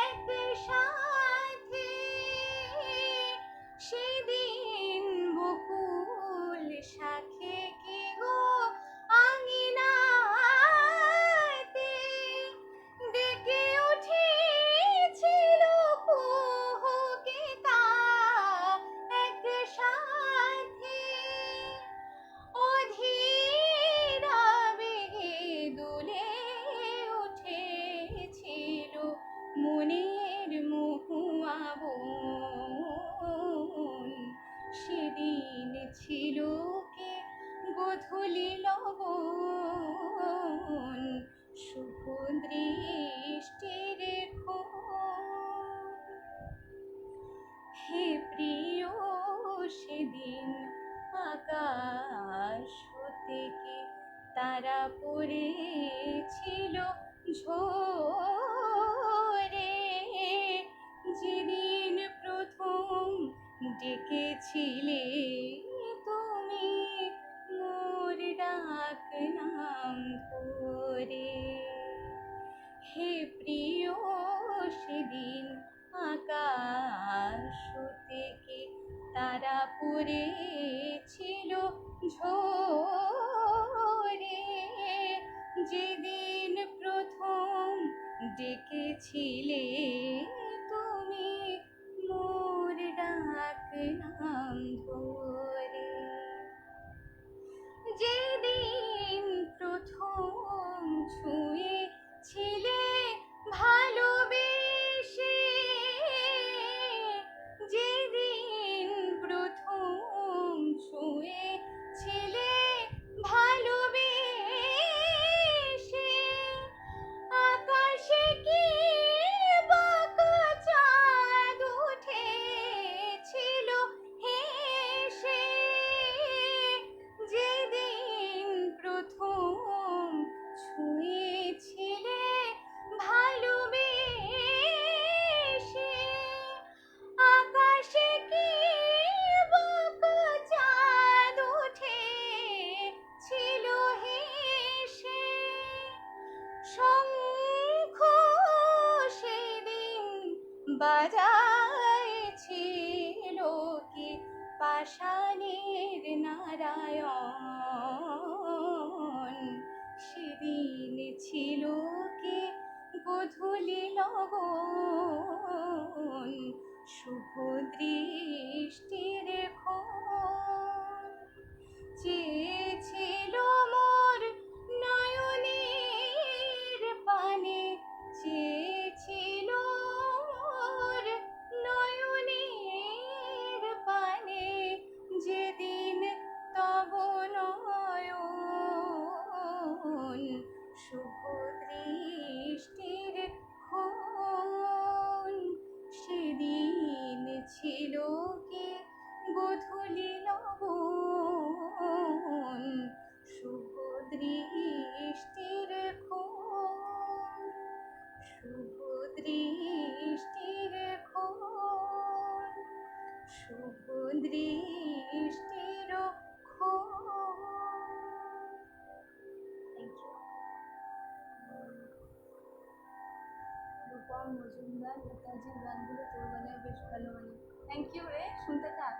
এক সাথে। সেদিন বকুল শাখে কি গো আঙিনাতে, ডেকে উঠেছিল কুহুকে এক সাথে। অধীর আবেগে দুলে উঠেছিল মনের মহুয়া বন। সেদিন ছিল কে গোধূলি লগন, শুভ দৃষ্টির ক্ষণ। হে প্রিয়, সেদিন আকাশ থেকে তারা পড়েছিল ঝরে, যেদিন প্রথম ডেকেছিলে তুমি মোর ডাক নাম ধরে। হে প্রিয়, সেদিন আকাশ থেকে তারা পড়েছিল ঝরে, যেদিন প্রথম ডেকেছিলে তুমি মোর ডাক নাম ধরে। যেদিন প্রথম ছুঁয়েছিলে ভালোবেসে, যেদিন প্রথম ছুঁয়েছিলে ভালোবেসে, আকাশে কি বাঁকা চাঁদ উঠেছিল হেসে। যেদিন প্রথম ছুঁয়েছিলে ভালোবেসে, আকাশে কি বাঁকা চাঁদ উঠেছিল হেসে। শঙ্খ সেদিন বাজাইছিল কি পাষাণের নারায়ণ। সেদিন ছিল কি গোধূলি লগন, শুভ দৃষ্টির ক্ষণ। চেয়েছিল মোর নয়নের পানে, চেয়েছিল মোর নয়নের পানে, যেদিন তব নয়ন শুভ দৃষ্টির ক্ষণ। সেদিন ছিল কি গোধূলি লগন, শুভ দৃষ্টির ক্ষণ, শুভ দৃষ্টির ক্ষণ, শুভ দৃষ্টির ক্ষণ। Thank you. রূপম মজুমদার, নেতাজির গানগুলো তোর গানে বেশ ভালো মানে। থ্যাংক ইউ রে, শুনতে থাক।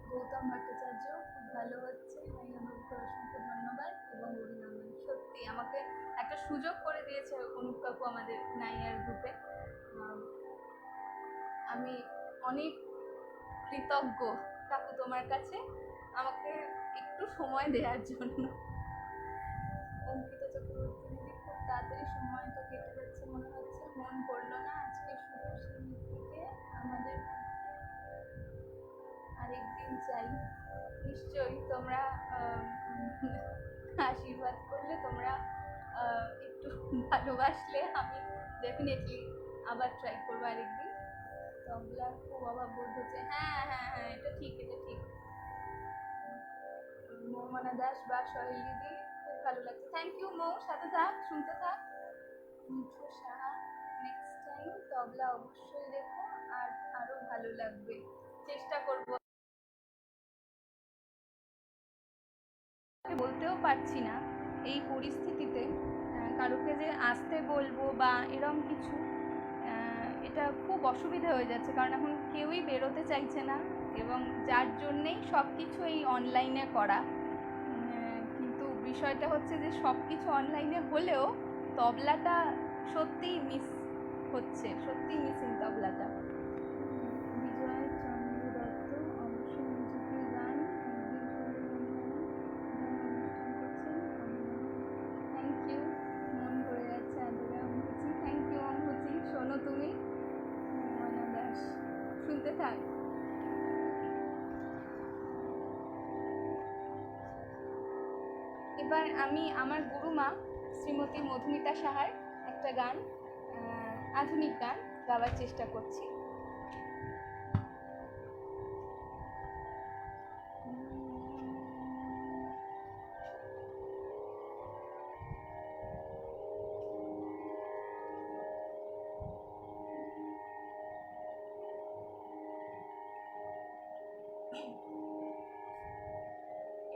গৌতম ভট্টাচার্য, খুব ভালো হচ্ছে, আমি অনুপকে অসংখ্য ধন্যবাদ এবং অভিনন্দন। সত্যি আমাকে একটা সুযোগ করে দিয়েছে অনুপ কাকু আমাদের নাইয়ার গ্রুপে। আমি অনেক কৃতজ্ঞ কাকু তোমার কাছে আমাকে একটু সময় দেওয়ার জন্য। অঙ্কিতা চক্রবর্তী দিদি, খুব তাড়াতাড়ি সময়টা কেটে যাচ্ছে মনে হচ্ছে, মন পড়লো না আজকে শুধু শিল্পীকে আমাদের আরেকদিন চাই। নিশ্চয়ই তোমরা আশীর্বাদ করলে, তোমরা একটু ভালোবাসলে আমি ডেফিনেটলি আবার ট্রাই করবো আরেকদিন। তবলার খুব অভাব বোধ হচ্ছে। হ্যাঁ হ্যাঁ হ্যাঁ, এটা ঠিক, এটা ঠিক। মৌমানা দাস বা সহেল দিদি, খুব ভালো লাগছে। থ্যাংক ইউ মৌ, সাথে থাক, শুনতে থাক। মিঠু সাহা, নেক্সট টাইম তবলা অবশ্যই রেখো, আর আরো ভালো লাগবে, চেষ্টা করবো। বলতেও পারছি না এই পরিস্থিতিতে কারোকে যে আসতে বলবো বা এরম কিছু, এটা খুব অসুবিধা হয়ে যাচ্ছে, কারণ এখন কেউই বেরোতে চাইছে না এবং যার জন্যেই সব কিছু এই অনলাইনে করা। কিন্তু বিষয়টা হচ্ছে যে সব কিছু অনলাইনে হলেও তবলাটা সত্যিই মিস হচ্ছে, সত্যিই মিসিং তবলাটা। বিজয় চন্দ্র দত্ত, অবশ্যই মিউজিকের গান থ্যাংক ইউ, মন ভরে যাচ্ছে আদরে অম্বুজি। থ্যাংক ইউ অম্বুজি, শোনো তুমি। মৌমানা দাস, শুনতে থাক। এবার আমি আমার গুরুমা শ্রীমতী মধুমিতা সাহার একটা গান, আধুনিক গান গাওয়ার চেষ্টা করছি।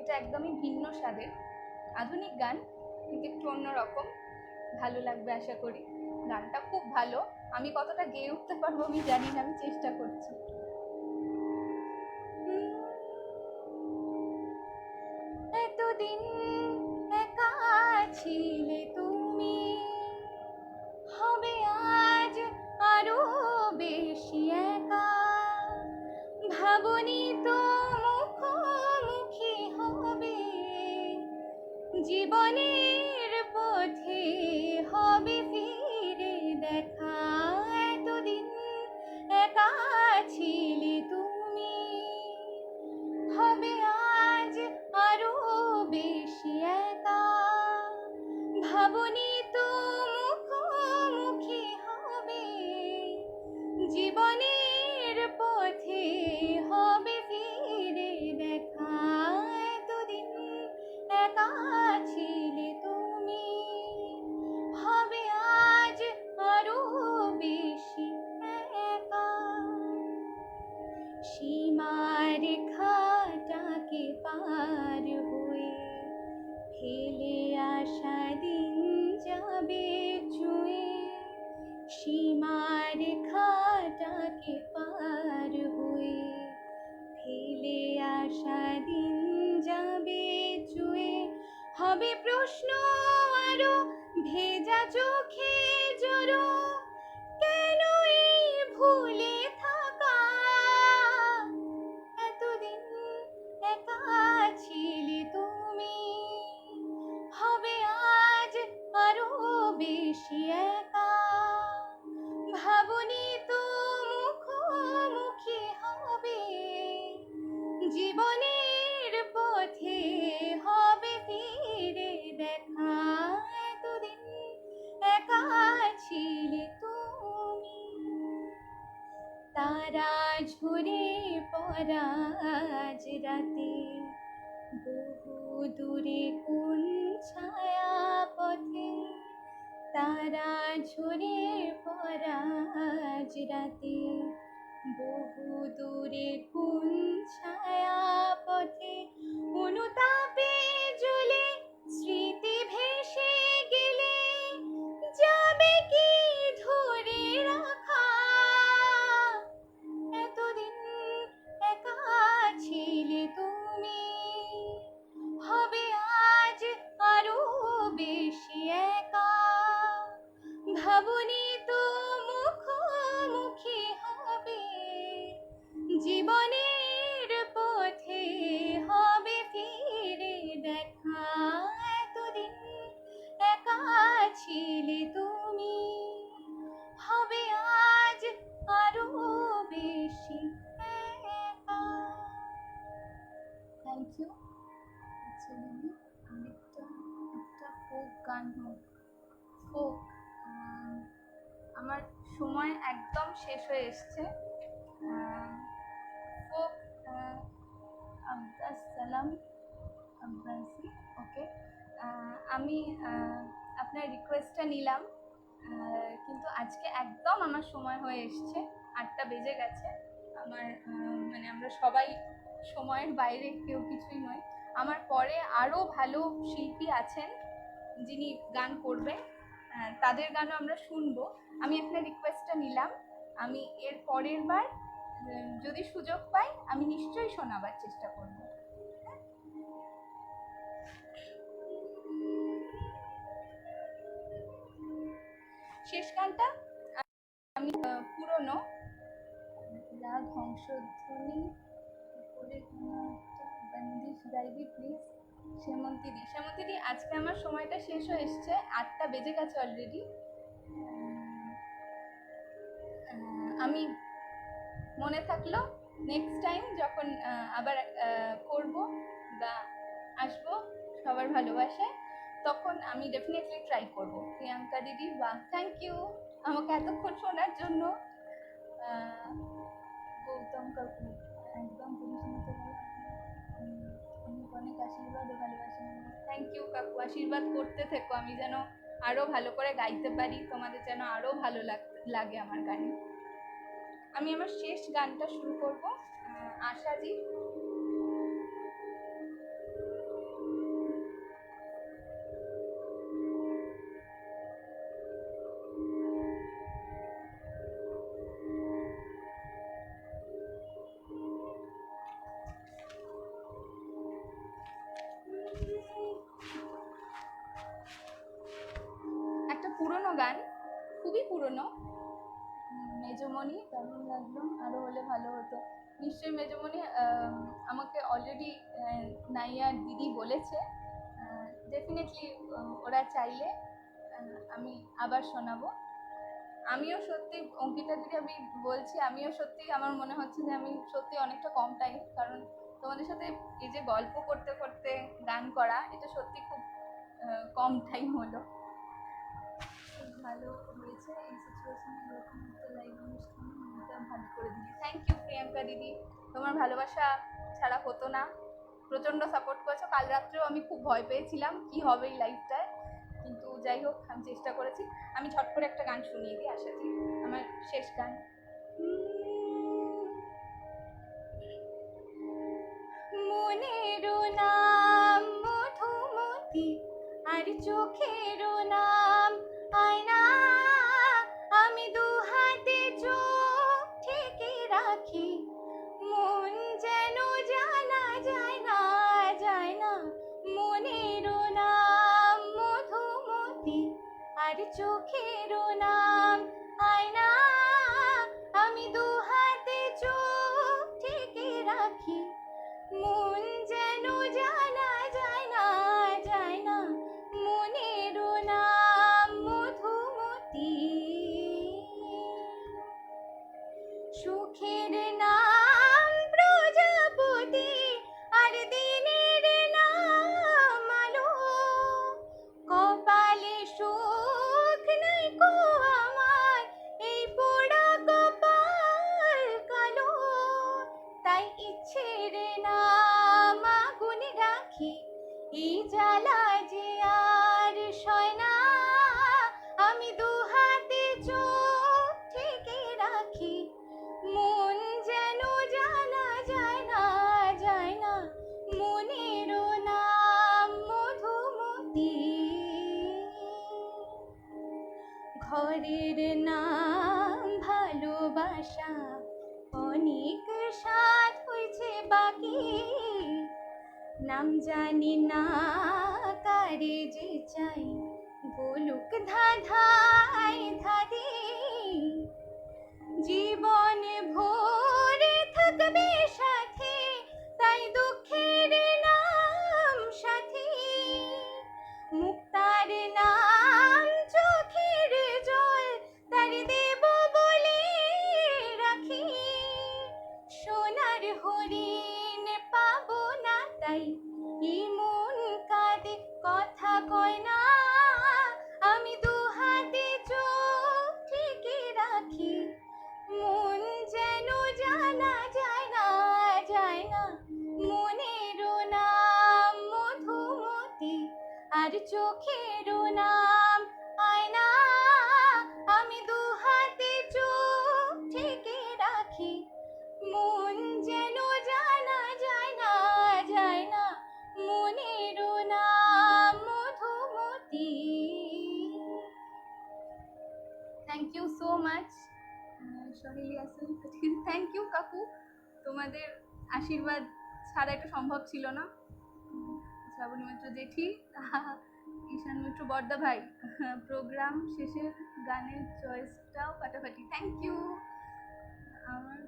এটা একদমই ভিন্ন স্বাদের আধুনিক গান, কিন্তু একটু অন্যরকম, ভালো লাগবে আশা করি। গানটা খুব ভালো, আমি কতটা গেয়ে উঠতে পারবো আমি জানি না, আমি চেষ্টা করছি। এতদিন একা ছিলে তুমি, হবে আজ আরো বেশি একা। ভাবনি তো মুখোমুখি হবে, জীবনের পথে হবে ফিরে দেখা। এতদিন একা ছিলে তুমি, হবে আজ আরো বেশি একা। ভাবনি তো মুখোমুখি হবে, জীবনের পথে হবে ফিরে দেখা। এতদিন একা ছিলে তুমি, হবে আজ আরো বেশি একা। সীমারেখাটাকে পার হয়ে ফেলে আসা দিন যাবে ছুঁয়ে। সীমারেখাটাকে পার হয়ে ফেলে ফিরে আসা দিন যাবে চুয়ে, হবে প্রশ্ন আরো ভেজা চোখে জড়ো, কেন এই ভুলে থাকা, এতদিন একা ছিলে তুমি, হবে আজ আরো বেশি একা, ভাবনি তো মুখোমুখি হবে, জীবনের পথে হবে ফিরে দেখা, এতদিন একা ছিলে তুমি। তারা ঝরে পড়া আজ রাতে, বহু দূরে কোন ছায়া পথে, তারা ঝরে পড়া আজ রাতে, বহু দূরে কোন ছায়া পথে, অনুতাপে জ্বলে স্মৃতি ভেসে গেলে, যাবে কি ধরে রাখা, এতদিন একা ছিলে তুমি, হবে আজ আরো বেশি একা, ভাবনি তো মুখোমুখি হবে, জীবনের পথে হবে ফিরে দেখা, এতদিন একা ছিলে তুমি, হবে আজ আরো বেশি একা। Thank you. একটা ফোক গান হোক, ফোক। আমার সময় একদম শেষ হয়ে এসছে। ফোক আব্বাস সালাম আব্বাসি, ওকে। আমি আপনার রিকোয়েস্টটা নিলাম, কিন্তু আজকে একদম আমার সময় হয়ে এসছে, 8টা বেজে গেছে। আমার মানে আমরা সবাই সময়ের বাইরে কেউ কিছুই নয়। আমার পরে আরও ভালো শিল্পী আছেন যিনি গান করবেন, তাদের গানও আমরা শুনবো। আমি আপনার রিকোয়েস্টটা নিলাম, আমি এর পরের বার যদি সুযোগ পাই আমি নিশ্চয়ই শোনাবার চেষ্টা করব। শেষ গানটা আমি পুরনো রাগ হংসধ্বনি করে বন্দিশ গাইবি প্লিজ। সেমন্তিদি আজকে আমার সময়টা শেষ হয়ে এসছে, 8টা বেজে গেছে অলরেডি। আমি মনে থাকলো নেক্সট টাইম যখন আবার করব বা আসবো সবার ভালোবাসায়, তখন আমি ডেফিনেটলি ট্রাই করব। প্রিয়াঙ্কা দিদি, বা থ্যাংক ইউ আমাকে এতক্ষণ শোনার জন্য। গৌতম কাকু একদম অনেক আশীর্বাদ ও ভালোবাসা। থ্যাংক ইউ কাকু, আশীর্বাদ করতে থেকো, আমি যেন আরও ভালো করে গাইতে পারি, তোমাদের যেন আরও ভালো লাগে আমার গানে। আমি আমার শেষ গানটা শুরু করব, আশাজি। একটা পুরনো গান, খুবই পুরনো, মেজমণি। কেমন লাগলো? আরও হলে ভালো হতো। নিশ্চয়ই মেজমণি আমাকে অলরেডি নাইয়া দিদি বলেছে, ডেফিনেটলি ওরা চাইলে আমি আবার শোনাবো। আমিও সত্যি, অঙ্কিতা দিদি আমি বলছি, আমিও সত্যি আমার মনে হচ্ছে যে আমি সত্যি অনেকটা কম টাইম, কারণ তোমাদের সাথে এই যে গল্প করতে করতে গান করা, এটা সত্যি খুব কম টাইম হলো। ভালো হয়েছে এই সিচুয়েশনে, এরকম একটা লাইভ অনুষ্ঠানে মনটা ভালো করে দিলি। থ্যাংক ইউ প্রিয়াঙ্কা দিদি, তোমার ভালোবাসা ছাড়া হতো না, প্রচণ্ড সাপোর্ট করেছো। কাল রাত্রেও আমি খুব ভয় পেয়েছিলাম কি হবে এই লাইভটায়, কিন্তু যাই হোক আমি চেষ্টা করেছি। আমি ঝট করে একটা গান শুনিয়ে দিই আশাজি, আমার শেষ গান। মনেরও নাম মধুমতি, আর চোখেরও নাম আয়না, আমি দু হাতে চোখ ঠেকে রাখি, মন যেন যা আর চোখেরও নাম আয়না, আমি দু হাতে চোখ ঢেকে রাখি, মন যেন জানা যায় না, যায় না, মনেরও নাম মধুমতি। সুখের নাম প্রজাপতি, আর দিনের নাম আলো, কপালে সুখ নাই কো আমার, এই পোড়া কপাল কালো, তাই ইচ্ছের নাম আগুন রাখি, এই জ্বালা যে আর সয় না, আমি দু হাতে চোখ ঢেকে রাখি, মন যেন জানা যায় না, যায় না, মনেরও নাম মধুমতি। ঘরের নাম ভালোবাসা, অনেক সাথ হয়েছে বাকি, নাম জানি না কারে যে চাই, বলুক ধাঁধায় ধাঁধি, জীবন ভরে থাকবে সাথে, তাই দুঃখের নাম সাথী, মুক্তার নাম চোখের জল, তার দেব বলে রাখি, সোনার হরিণ পাবো না তাই, এই মন কাঁদে কথা কয় না, আমি দু হাতে চোখ ঢেকে রাখি, মন যেন জানা যায় না, যায় না, মনেরও নাম মধুমতি, আর চোখেরও নাম আয়না, আমি দু হাতে চোখ ঢেকে রাখি, মন যেন জানা যায় না, যায় না, মনেরও নাম Madhumati. Thank you so much Soheli আসল, থ্যাংক ইউ কাকু, তোমাদের আশীর্বাদ ছাড়া এটা সম্ভব ছিল না। শ্রাবণী মিত্র জেঠি, ঈশান মিত্র বর্দা ভাই, প্রোগ্রাম শেষের গানের চয়েসটাও ফাটাফাটি, থ্যাংক ইউ। আমার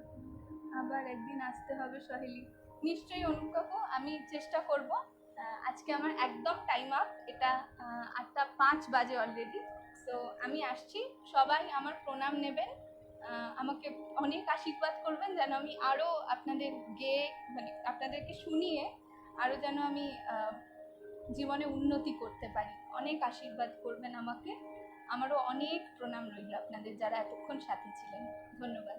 আবার একদিন আসতে হবে সোহেলি, নিশ্চয়ই অনুপ কাকু, আমি চেষ্টা করব। আজকে আমার একদম টাইম আপ, এটা 8:05 বাজে অলরেডি, তো আমি আসছি, সবাই আমার প্রণাম নেবেন, আমাকে অনেক আশীর্বাদ করবেন যেন আমি আরও আপনাদের গেয়ে, মানে আপনাদেরকে শুনিয়ে আরও যেন আমি জীবনে উন্নতি করতে পারি, অনেক আশীর্বাদ করবেন আমাকে, আমারও অনেক প্রণাম রইল আপনাদের যারা এতক্ষণ সাথে ছিলেন, ধন্যবাদ।